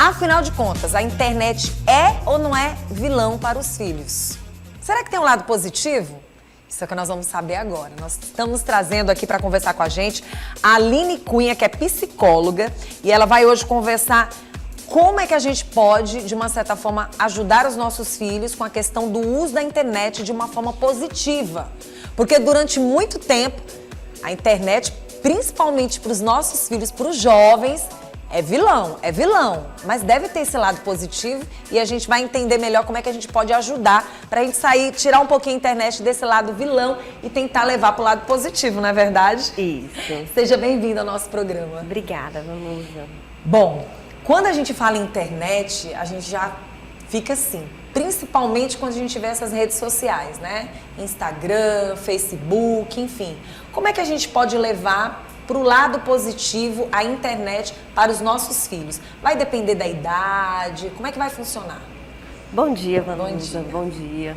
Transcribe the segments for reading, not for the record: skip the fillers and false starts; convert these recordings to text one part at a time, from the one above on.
Afinal de contas, a internet é ou não é vilão para os filhos? Será que tem um lado positivo? Isso é o que nós vamos saber agora. Nós estamos trazendo aqui para conversar com a gente a Aline Cunha, que é psicóloga, e ela vai hoje conversar como é que a gente pode, de uma certa forma, ajudar os nossos filhos com a questão do uso da internet de uma forma positiva. Porque durante muito tempo, a internet, principalmente para os nossos filhos, para os jovens, é vilão, mas deve ter esse lado positivo e a gente vai entender melhor como é que a gente pode ajudar para a gente sair, tirar um pouquinho a internet desse lado vilão e tentar levar para o lado positivo, não é verdade? Isso. Seja bem-vindo ao nosso programa. Obrigada, Vanusa. Bom, quando a gente fala em internet, a gente já fica assim, principalmente quando a gente vê essas redes sociais, né? Instagram, Facebook, enfim. Como é que a gente pode levar para o lado positivo a internet para os nossos filhos? Vai depender da idade? Como é que vai funcionar? Bom dia, Vanusa. Bom dia. Bom dia.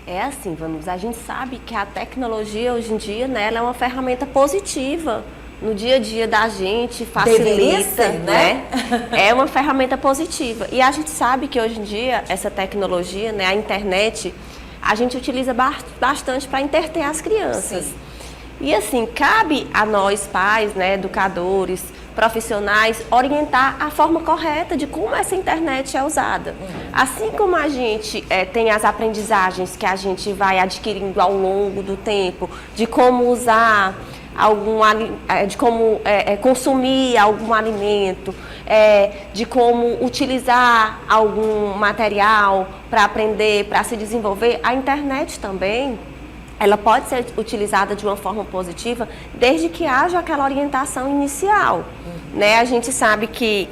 É assim, Vanusa, a gente sabe que a tecnologia hoje em dia, né, ela é uma ferramenta positiva no dia a dia da gente, facilita, ser, né? É uma ferramenta positiva. E a gente sabe que hoje em dia essa tecnologia, né, a internet, a gente utiliza bastante para entreter as crianças. Sim. E assim, cabe a nós pais, né, educadores, profissionais, orientar a forma correta de como essa internet é usada. Assim como a gente tem as aprendizagens que a gente vai adquirindo ao longo do tempo, de como usar de como consumir algum alimento, de como utilizar algum material para aprender, para se desenvolver, a internet também, ela pode ser utilizada de uma forma positiva desde que haja aquela orientação inicial. Né? A gente sabe que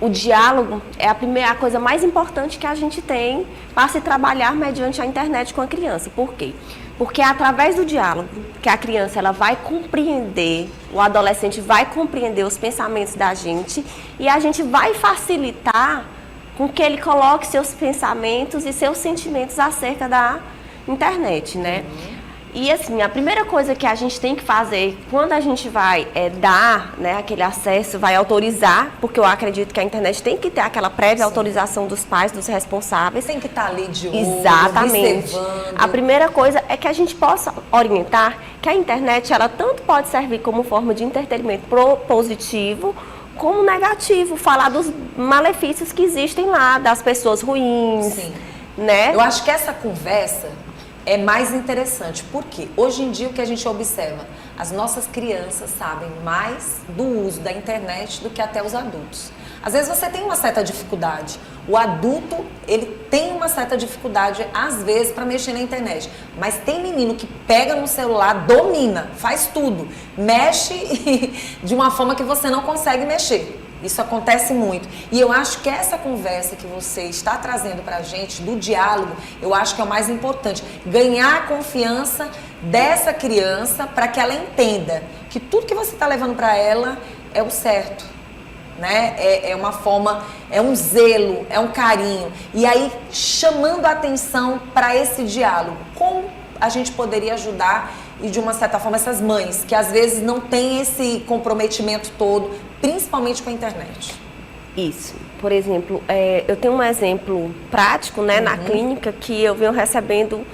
o diálogo é a coisa mais importante que a gente tem para se trabalhar mediante a internet com a criança. Por quê? Porque é através do diálogo que a criança ela vai compreender, o adolescente vai compreender os pensamentos da gente e a gente vai facilitar com que ele coloque seus pensamentos e seus sentimentos acerca da internet, né? E assim, a primeira coisa que a gente tem que fazer quando a gente vai dar, né, aquele acesso, vai autorizar, porque eu acredito que a internet tem que ter aquela prévia autorização dos pais, dos responsáveis. Tem que estar ali de olho, exatamente. observando. A primeira coisa é que a gente possa orientar que a internet, ela tanto pode servir como forma de entretenimento positivo, como negativo, falar dos malefícios que existem lá, das pessoas ruins. Sim. Né? Eu acho que essa conversa é mais interessante, porque hoje em dia o que a gente observa, as nossas crianças sabem mais do uso da internet do que até os adultos. Às vezes você tem uma certa dificuldade, o adulto ele tem uma certa dificuldade às vezes para mexer na internet, mas tem menino que pega no celular, domina, faz tudo, mexe de uma forma que você não consegue mexer. Isso acontece muito. E eu acho que essa conversa que você está trazendo para a gente, do diálogo, eu acho que é o mais importante. Ganhar a confiança dessa criança para que ela entenda que tudo que você está levando para ela é o certo. Né? É uma forma, é um zelo, é um carinho. E aí, chamando a atenção para esse diálogo. Como a gente poderia ajudar e de uma certa forma essas mães que às vezes não têm esse comprometimento todo, principalmente com a internet? Isso. Por exemplo, eu tenho um exemplo prático, né, na clínica que eu venho recebendo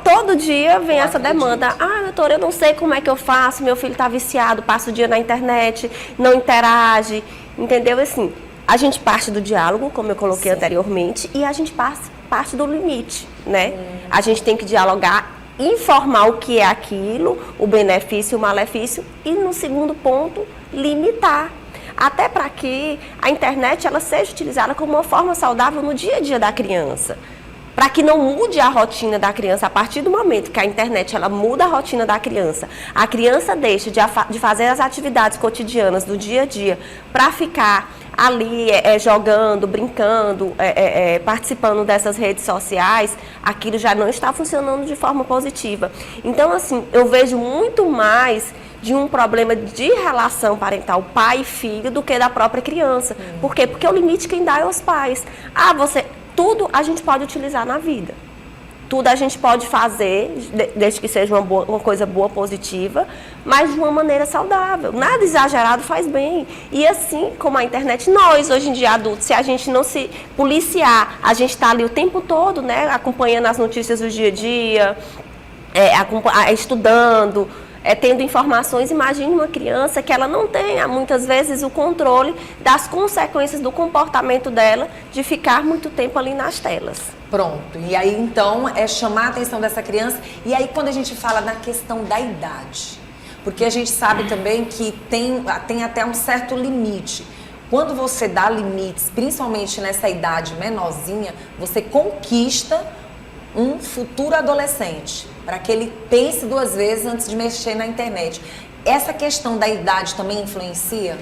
todo dia vem essa demanda. Ah, doutora, eu não sei como é que eu faço, meu filho está viciado, passa o dia na internet, não interage, entendeu? Assim, a gente parte do diálogo, como eu coloquei anteriormente, e a gente parte do limite, né? A gente tem que dialogar, informar o que é aquilo, o benefício e o malefício, e no segundo ponto, limitar. Até para que a internet ela seja utilizada como uma forma saudável no dia a dia da criança. Para que não mude a rotina da criança. A partir do momento que a internet ela muda a rotina da criança, a criança deixa de fazer as atividades cotidianas do dia a dia para ficar ali jogando, brincando, participando dessas redes sociais, aquilo já não está funcionando de forma positiva. Então, assim, eu vejo muito mais de um problema de relação parental pai e filho do que da própria criança. Por quê? Porque o limite quem dá é os pais. Tudo a gente pode utilizar na vida. tudo a gente pode fazer, desde que seja uma coisa boa, positiva, mas de uma maneira saudável. Nada exagerado faz bem. E assim como a internet, nós, hoje em dia, adultos, se a gente não se policiar, a gente está ali o tempo todo, né, acompanhando as notícias do dia a dia, estudando, tendo informações. Imagine uma criança que ela não tenha, muitas vezes, o controle das consequências do comportamento dela de ficar muito tempo ali nas telas. Pronto. E aí, então, é chamar a atenção dessa criança. E aí, quando a gente fala na questão da idade, porque a gente sabe também que tem até um certo limite. Quando você dá limites, principalmente nessa idade menorzinha, você conquista um futuro adolescente, para que ele pense duas vezes antes de mexer na internet. Essa questão da idade também influencia?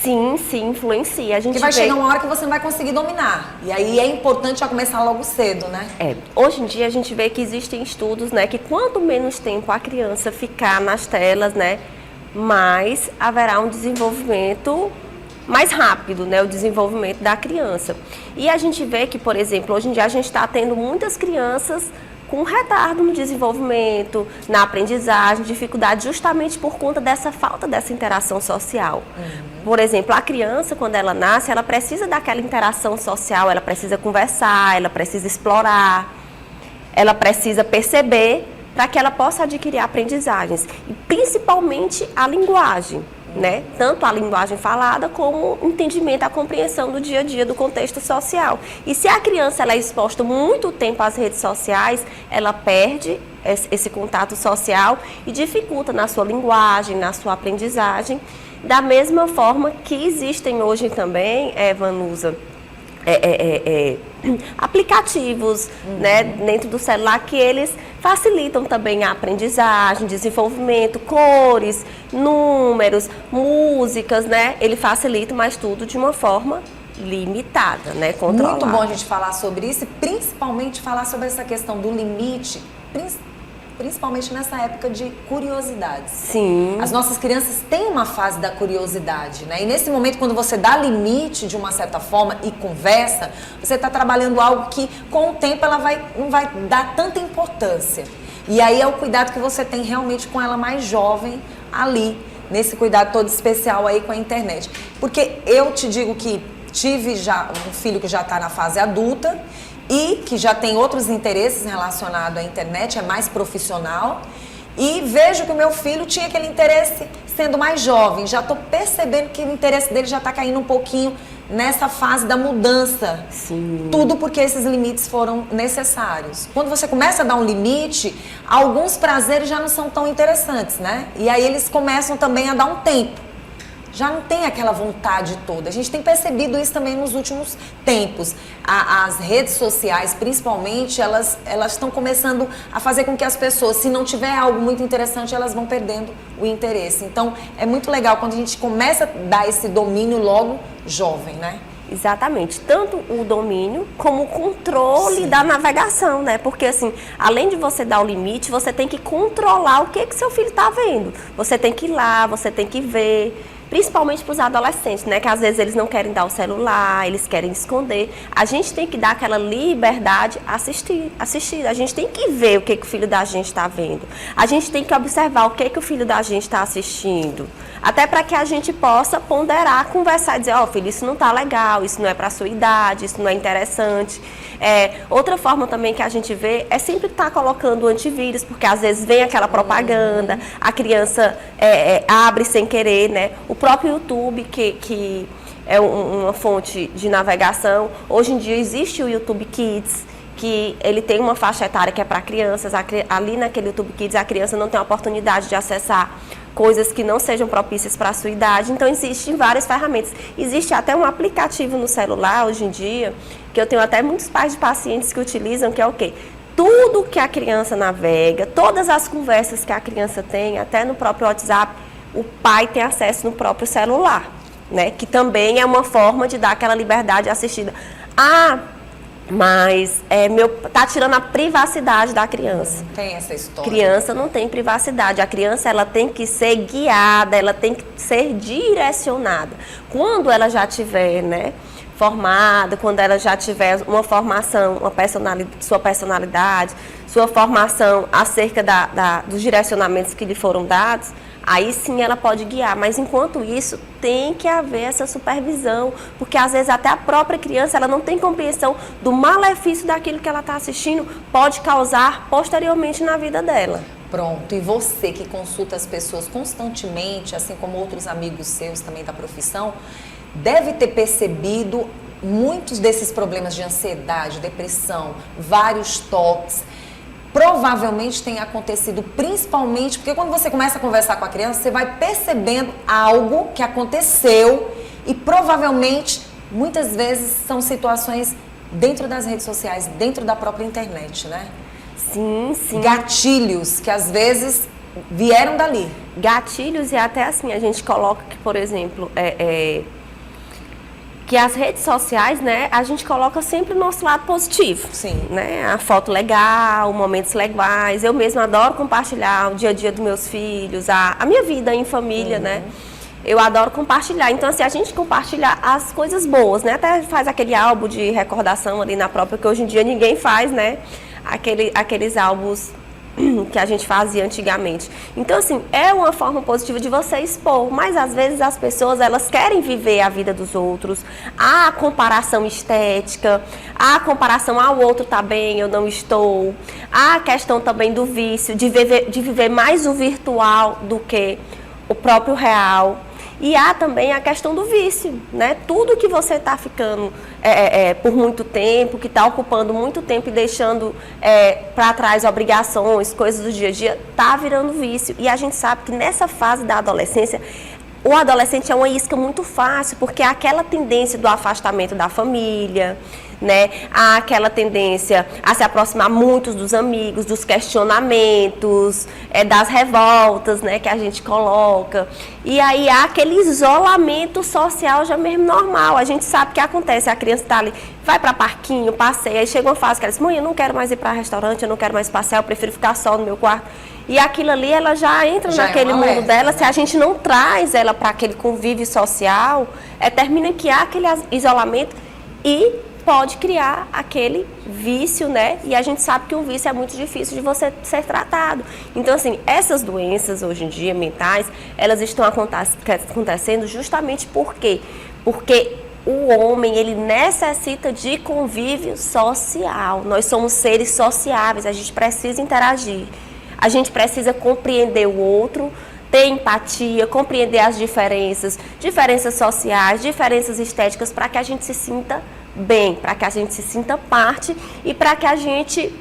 Sim, influencia. Porque vai chegar uma hora que você não vai conseguir dominar. E aí é importante já começar logo cedo, né? Hoje em dia a gente vê que existem estudos, né, que quanto menos tempo a criança ficar nas telas, né, mais haverá um desenvolvimento mais rápido, né, o desenvolvimento da criança. E a gente vê que, por exemplo, hoje em dia a gente está tendo muitas crianças com retardo no desenvolvimento, na aprendizagem, dificuldade justamente por conta dessa falta dessa interação social. Por exemplo, a criança, quando ela nasce, ela precisa daquela interação social, ela precisa conversar, ela precisa explorar, ela precisa perceber para que ela possa adquirir aprendizagens, e principalmente a linguagem. Né? Tanto a linguagem falada como o entendimento, a compreensão do dia a dia, do contexto social. E se a criança ela é exposta muito tempo às redes sociais, ela perde esse contato social e dificulta na sua linguagem, na sua aprendizagem. Da mesma forma que existem hoje também, Vanusa, aplicativos, né, dentro do celular que eles facilitam também a aprendizagem, desenvolvimento, cores, números, músicas, né? Ele facilita, mas tudo de uma forma limitada, né, controlada. Muito bom a gente falar sobre isso e principalmente falar sobre essa questão do limite, principalmente nessa época de curiosidades. Sim. As nossas crianças têm uma fase da curiosidade, né? E nesse momento, quando você dá limite de uma certa forma e conversa, você está trabalhando algo que, com o tempo, ela não vai dar tanta importância. E aí é o cuidado que você tem realmente com ela mais jovem ali, nesse cuidado todo especial aí com a internet. Porque eu te digo que tive já um filho que já está na fase adulta, e que já tem outros interesses relacionados à internet, é mais profissional. E vejo que o meu filho tinha aquele interesse sendo mais jovem. Já estou percebendo que o interesse dele já está caindo um pouquinho nessa fase da mudança. Sim. Tudo porque esses limites foram necessários. Quando você começa a dar um limite, alguns prazeres já não são tão interessantes, né? E aí eles começam também a dar um tempo. Já não tem aquela vontade toda. A gente tem percebido isso também nos últimos tempos. As redes sociais, principalmente, elas estão começando a fazer com que as pessoas, se não tiver algo muito interessante, elas vão perdendo o interesse. Então, é muito legal quando a gente começa a dar esse domínio logo jovem, né? Exatamente, tanto o domínio como o controle da navegação, né? Porque assim, além de você dar o limite, você tem que controlar o que seu filho está vendo. Você tem que ir lá, você tem que ver. Principalmente para os adolescentes, né? Que às vezes eles não querem dar o celular, eles querem esconder. A gente tem que dar aquela liberdade assistir. A gente tem que ver o que o filho da gente está vendo. A gente tem que observar o que o filho da gente está assistindo. Até para que a gente possa ponderar, conversar e dizer, filho, isso não está legal, isso não é para a sua idade, isso não é interessante. Outra forma também que a gente vê é sempre estar colocando o antivírus, porque às vezes vem aquela propaganda, a criança abre sem querer, né? O próprio YouTube, que é uma fonte de navegação, hoje em dia existe o YouTube Kids, que ele tem uma faixa etária que é para crianças. Ali naquele YouTube Kids a criança não tem a oportunidade de acessar coisas que não sejam propícias para a sua idade. Então existem várias ferramentas. Existe até um aplicativo no celular hoje em dia, que eu tenho até muitos pais de pacientes que utilizam, que é o quê? Tudo que a criança navega, todas as conversas que a criança tem, até no próprio WhatsApp, o pai tem acesso no próprio celular, né? Que também é uma forma de dar aquela liberdade assistida. Mas tá tirando a privacidade da criança. Não tem essa história. Criança não tem privacidade. A criança ela tem que ser guiada, ela tem que ser direcionada. Quando ela já tiver, né, formada, quando ela já tiver uma formação, sua personalidade, sua formação acerca dos direcionamentos que lhe foram dados, aí sim ela pode guiar, mas enquanto isso tem que haver essa supervisão, porque às vezes até a própria criança ela não tem compreensão do malefício daquilo que ela está assistindo, pode causar posteriormente na vida dela. Pronto, e você que consulta as pessoas constantemente, assim como outros amigos seus também da profissão, deve ter percebido muitos desses problemas de ansiedade, depressão, vários toques. Provavelmente tem acontecido principalmente porque quando você começa a conversar com a criança, você vai percebendo algo que aconteceu e provavelmente, muitas vezes, são situações dentro das redes sociais, dentro da própria internet, né? Sim, sim. Gatilhos que às vezes vieram dali. Gatilhos e até assim, a gente coloca que, por exemplo, que as redes sociais, né, a gente coloca sempre o nosso lado positivo. Sim. Né? A foto legal, momentos legais. Eu mesma adoro compartilhar o dia a dia dos meus filhos, a minha vida em família, né? Eu adoro compartilhar. Então, assim, a gente compartilha as coisas boas, né? Até faz aquele álbum de recordação ali na própria, que hoje em dia ninguém faz, né? Aqueles álbuns que a gente fazia antigamente. Então, assim, é uma forma positiva de você expor, mas às vezes as pessoas, elas querem viver a vida dos outros, há a comparação estética, há a comparação, o outro tá bem, eu não estou, há a questão também do vício, de viver mais o virtual do que o próprio real. E há também a questão do vício, né? Tudo que você está ficando por muito tempo, que está ocupando muito tempo e deixando para trás obrigações, coisas do dia a dia, está virando vício. E a gente sabe que nessa fase da adolescência, o adolescente é uma isca muito fácil, porque há aquela tendência do afastamento da família, né? Há aquela tendência a se aproximar muito dos amigos, dos questionamentos, das revoltas, né, que a gente coloca. E aí há aquele isolamento social já mesmo normal. A gente sabe o que acontece, a criança está ali, vai para parquinho, passeia, aí chega uma fase que ela diz, mãe, eu não quero mais ir para restaurante, eu não quero mais passear, eu prefiro ficar só no meu quarto. E aquilo ali, ela já entra naquele mundo dela, né? Se a gente não traz ela para aquele convívio social, termina que há aquele isolamento e pode criar aquele vício, né? E a gente sabe que o vício é muito difícil de você ser tratado. Então, assim, essas doenças hoje em dia, mentais, elas estão acontecendo justamente por quê? Porque o homem, ele necessita de convívio social. Nós somos seres sociáveis, a gente precisa interagir. A gente precisa compreender o outro, ter empatia, compreender as diferenças sociais, diferenças estéticas, para que a gente se sinta bem, para que a gente se sinta parte e para que a gente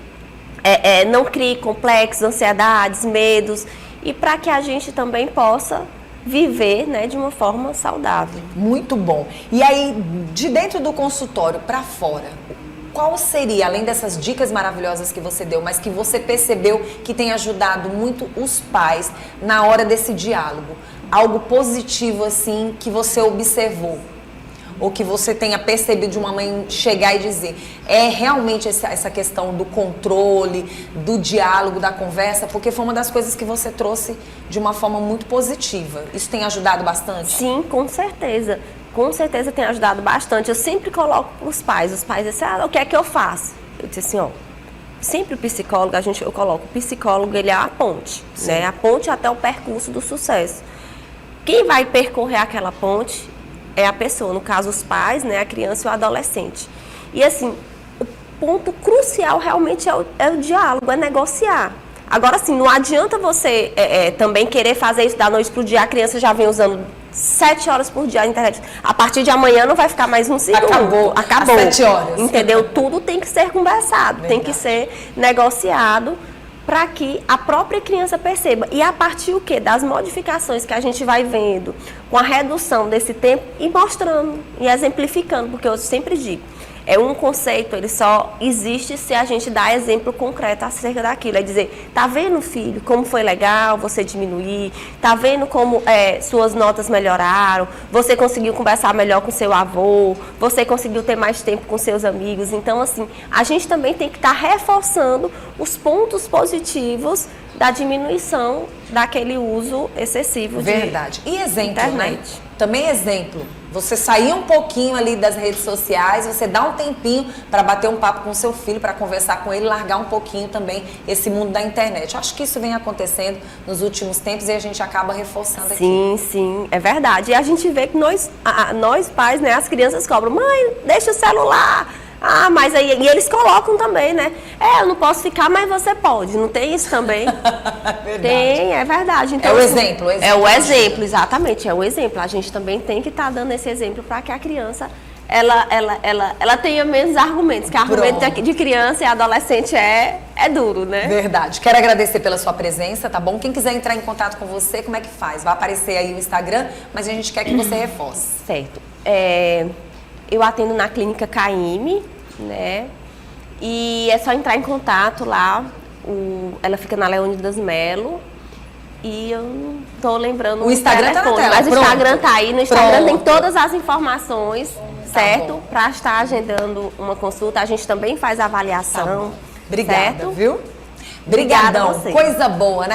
não crie complexos, ansiedades, medos e para que a gente também possa viver, né, de uma forma saudável. Muito bom. E aí, de dentro do consultório para fora, qual seria, além dessas dicas maravilhosas que você deu, mas que você percebeu que tem ajudado muito os pais na hora desse diálogo? Algo positivo, assim, que você observou? Ou que você tenha percebido de uma mãe chegar e dizer, realmente essa questão do controle, do diálogo, da conversa, porque foi uma das coisas que você trouxe de uma forma muito positiva. Isso tem ajudado bastante? Sim, com certeza. Com certeza tem ajudado bastante. Eu sempre coloco para os pais dizem, o que é que eu faço? Eu disse assim, sempre o psicólogo, eu coloco, o psicólogo, ele é a ponte, né? A ponte até o percurso do sucesso. Quem vai percorrer aquela ponte é a pessoa, no caso os pais, né, a criança e o adolescente. E assim, o ponto crucial realmente é o diálogo, é negociar. Agora assim, não adianta você também querer fazer isso da noite pro dia, a criança já vem usando 7 horas por dia a internet. A partir de amanhã não vai ficar mais um segundo. Acabou. Às 7 horas. Entendeu? Tudo tem que ser conversado, tem que ser negociado para que a própria criança perceba. E a partir o quê? Das modificações que a gente vai vendo, com a redução desse tempo e mostrando e exemplificando, porque eu sempre digo, É um conceito, ele só existe se a gente dá exemplo concreto acerca daquilo. É dizer, tá vendo, filho, como foi legal você diminuir? Tá vendo como suas notas melhoraram? Você conseguiu conversar melhor com seu avô? Você conseguiu ter mais tempo com seus amigos? Então, assim, a gente também tem que estar reforçando os pontos positivos da diminuição daquele uso excessivo Verdade. E exemplo, internet. né? Também exemplo. Você sair um pouquinho ali das redes sociais, você dá um tempinho para bater um papo com seu filho, para conversar com ele, largar um pouquinho também esse mundo da internet. Eu acho que isso vem acontecendo nos últimos tempos e a gente acaba reforçando aqui. Sim, sim, é verdade. E a gente vê que nós pais, né, as crianças cobram, mãe, deixa o celular. Ah, mas aí e eles colocam também, né? Eu não posso ficar, mas você pode. Não tem isso também? Verdade. Tem, é verdade. Então, É o assim, exemplo. É o exemplo, exatamente. É o exemplo. A gente também tem que estar dando esse exemplo para que a criança ela tenha menos argumentos. Que argumento de criança e adolescente é duro, né? Verdade. Quero agradecer pela sua presença, tá bom? Quem quiser entrar em contato com você, como é que faz? Vai aparecer aí o Instagram, mas a gente quer que você reforce. Certo. Eu atendo na clínica Caime, né? E é só entrar em contato lá. Ela fica na Leônidas Melo. E eu não tô lembrando o Instagram tá na tela. Mas Pronto. O Instagram tá aí. No Instagram Pronto. tem todas as informações, certo? Bom. Para estar agendando uma consulta. A gente também faz avaliação. Obrigada, certo? viu? Obrigada a Brigadão. você. Coisa boa, né?